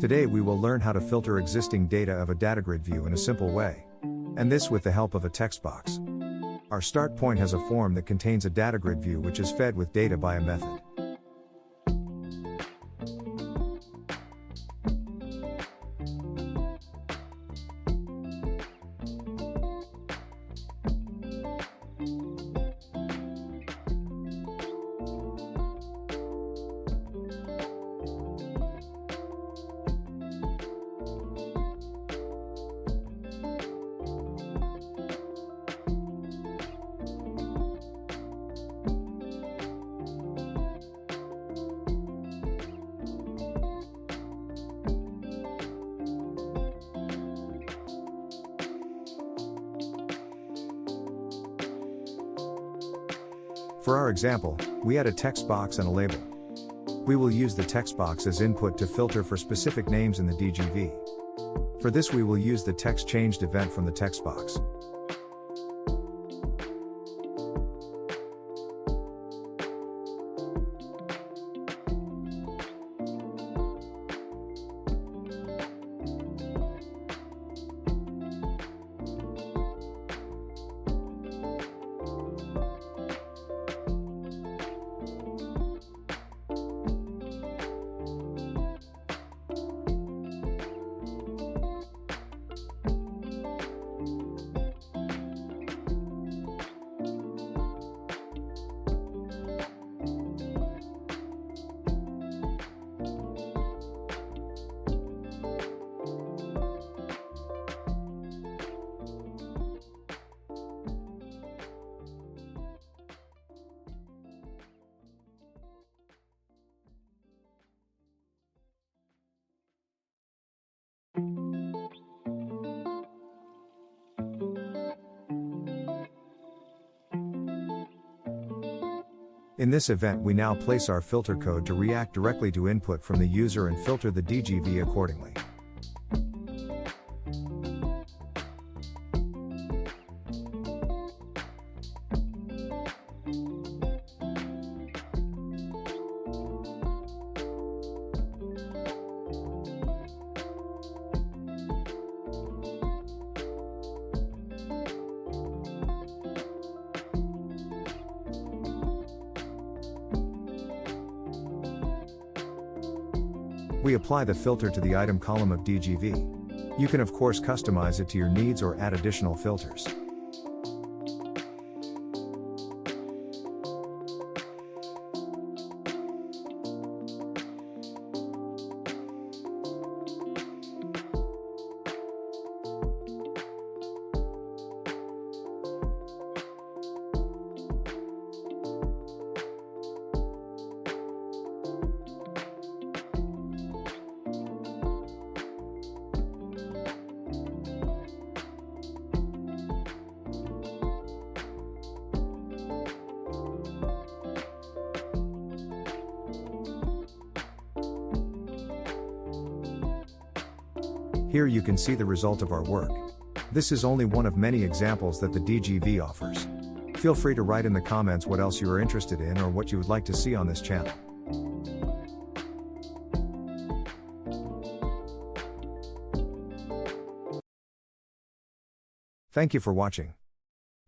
Today we will learn how to filter existing data of a data grid view in a simple way. And this with the help of a text box. Our start point has a form that contains a data grid view which is fed with data by a method. For our example, we add a text box and a label. We will use the text box as input to filter for specific names in the DGV. For this we will use the text changed event from the text box. In this event we now place our filter code to react directly to input from the user and filter the DGV accordingly. We apply the filter to the item column of DGV. You can of course customize it to your needs or add additional filters. Here you can see the result of our work. This is only one of many examples that the DGV offers. Feel free to write in the comments what else you are interested in or what you would like to see on this channel. Thank you for watching.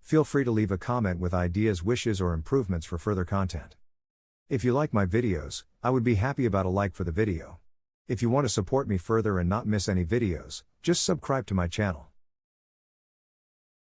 Feel free to leave a comment with ideas, wishes, or improvements for further content. If you like my videos, I would be happy about a like for the video. If you want to support me further and not miss any videos, just subscribe to my channel.